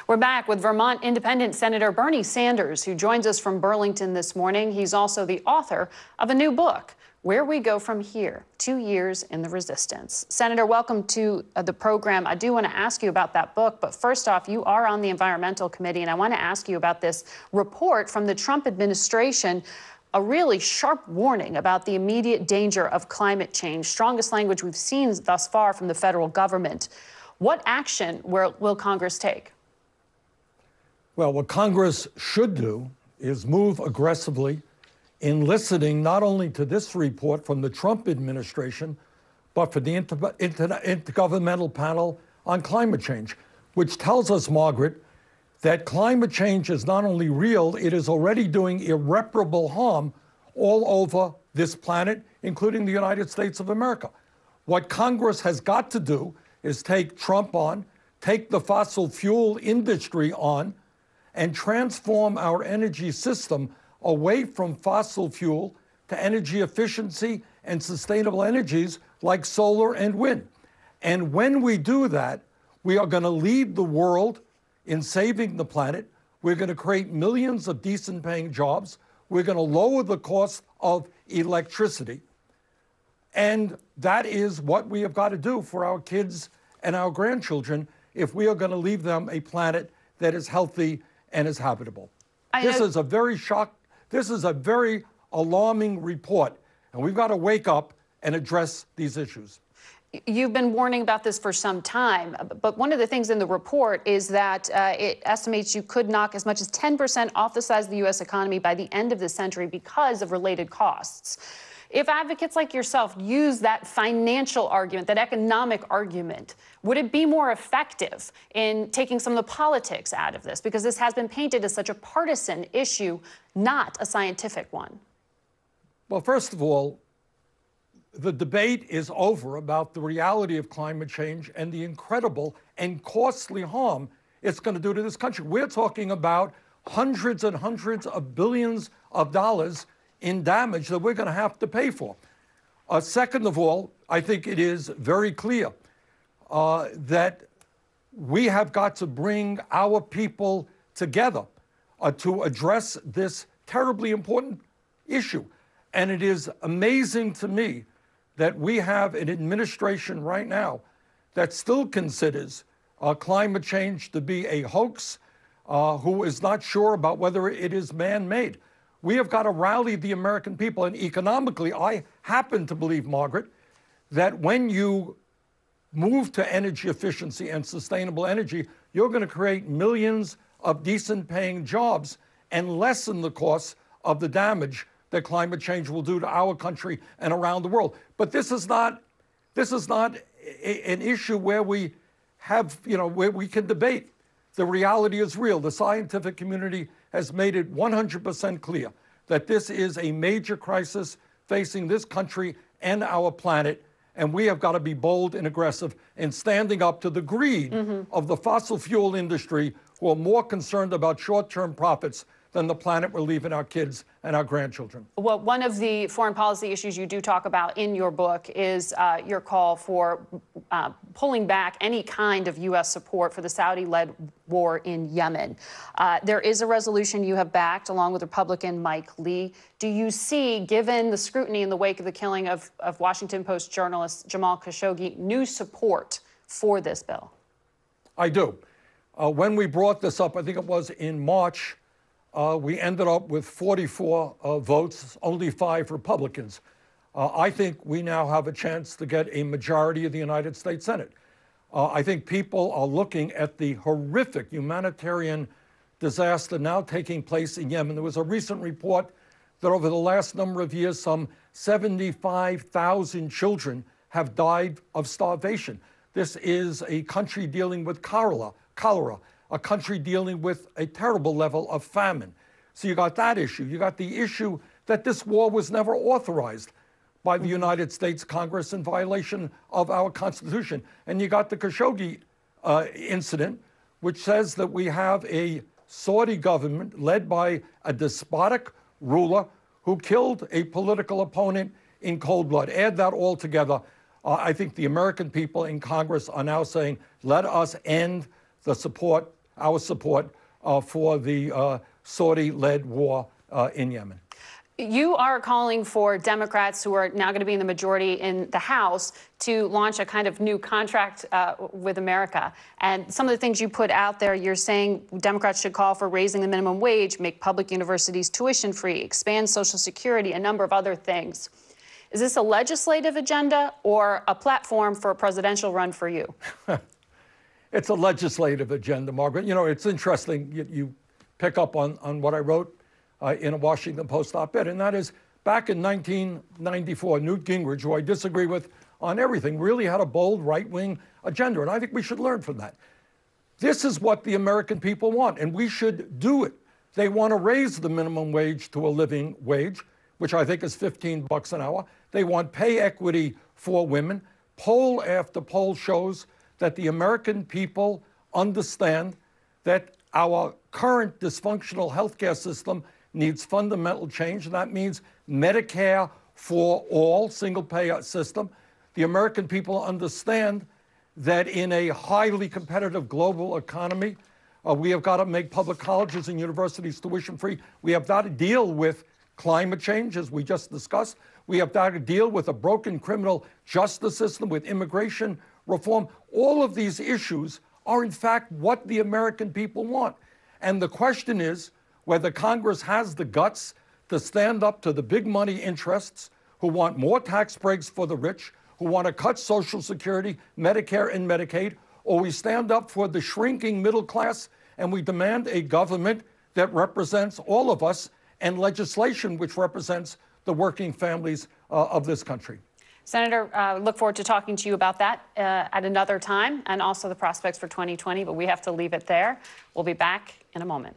We're back with Vermont Independent Senator Bernie Sanders, who joins us from Burlington this morning. He's also the author of a new book, Where We Go From Here, 2 Years in the Resistance. Senator, welcome to the program. I do want to ask you about that book, but first off, you are on the Environmental Committee, and I want to ask you about this report from the Trump administration, a really sharp warning about the immediate danger of climate change, strongest language we've seen thus far from the federal government. What action will Congress take? Well, what Congress should do is move aggressively in listening not only to this report from the Trump administration, but for the Intergovernmental Panel on Climate Change, which tells us, Margaret, that climate change is not only real, it is already doing irreparable harm all over this planet, including the United States of America. What Congress has got to do is take Trump on, take the fossil fuel industry on, and transform our energy system away from fossil fuel to energy efficiency and sustainable energies like solar and wind. And when we do that, we are going to lead the world in saving the planet. We're going to create millions of decent paying jobs. We're going to lower the cost of electricity. And that is what we have got to do for our kids and our grandchildren if we are going to leave them a planet that is healthy and is habitable. This is a very alarming report, and we've got to wake up and address these issues. You've been warning about this for some time, but one of the things in the report is that it estimates you could knock as much as 10% off the size of the U.S. economy by the end of the century because of related costs. If advocates like yourself use that financial argument, that economic argument, would it be more effective in taking some of the politics out of this? Because this has been painted as such a partisan issue, not a scientific one. Well, first of all, the debate is over about the reality of climate change and the incredible and costly harm it's going to do to this country. We're talking about hundreds and hundreds of billions of dollars in damage that we're going to have to pay for. Second of all, I think it is very clear that we have got to bring our people together to address this terribly important issue. And it is amazing to me that we have an administration right now that still considers climate change to be a hoax, who is not sure about whether it is man-made. We have got to rally the American people. And economically, I happen to believe, Margaret, that when you move to energy efficiency and sustainable energy, you're going to create millions of decent paying jobs and lessen the costs of the damage that climate change will do to our country and around the world. But this is not an issue where we have, where we can debate. The reality is real. The scientific community has made it 100% clear that this is a major crisis facing this country and our planet, and we have got to be bold and aggressive in standing up to the greed of the fossil fuel industry, who are more concerned about short-term profits than the planet we're leaving our kids and our grandchildren. Well, one of the foreign policy issues you do talk about in your book is your call for pulling back any kind of U.S. support for the Saudi-led war in Yemen. There is a resolution you have backed along with Republican Mike Lee. Do you see, given the scrutiny in the wake of the killing of Washington Post journalist Jamal Khashoggi, new support for this bill? I do. When we brought this up, I think it was in March, we ended up with 44 votes, only 5 Republicans. I think we now have a chance to get a majority of the United States Senate. I think people are looking at the horrific humanitarian disaster now taking place in Yemen. There was a recent report that over the last number of years, some 75,000 children have died of starvation. This is a country dealing with cholera, a country dealing with a terrible level of famine. So you got that issue. You got the issue that this war was never authorized by the United States Congress in violation of our Constitution. And you got the Khashoggi incident, which says that we have a Saudi government led by a despotic ruler who killed a political opponent in cold blood. Add that all together. I think the American people in Congress are now saying, let us end the support our support for the Saudi-led war in Yemen. You are calling for Democrats, who are now going to be in the majority in the House, to launch a kind of new contract with America. And some of the things you put out there, you're saying Democrats should call for raising the minimum wage, make public universities tuition-free, expand Social Security, a number of other things. Is this a legislative agenda or a platform for a presidential run for you? It's a legislative agenda, Margaret. You know, it's interesting you pick up on what I wrote in a Washington Post op-ed, and that is back in 1994, Newt Gingrich, who I disagree with on everything, really had a bold right-wing agenda, and I think we should learn from that. This is what the American people want, and we should do it. They want to raise the minimum wage to a living wage, which I think is $15 an hour. They want pay equity for women. Poll after poll shows that the American people understand that our current dysfunctional healthcare system needs fundamental change, and that means Medicare for all, single-payer system. The American people understand that in a highly competitive global economy, we have got to make public colleges and universities tuition-free. We have got to deal with climate change, as we just discussed. We have got to deal with a broken criminal justice system, with immigration reform. All of these issues are, in fact, what the American people want. And the question is whether Congress has the guts to stand up to the big money interests who want more tax breaks for the rich, who want to cut Social Security, Medicare, and Medicaid, or we stand up for the shrinking middle class and we demand a government that represents all of us and legislation which represents the working families of this country. Senator, look forward to talking to you about that at another time, and also the prospects for 2020, but we have to leave it there. We'll be back in a moment.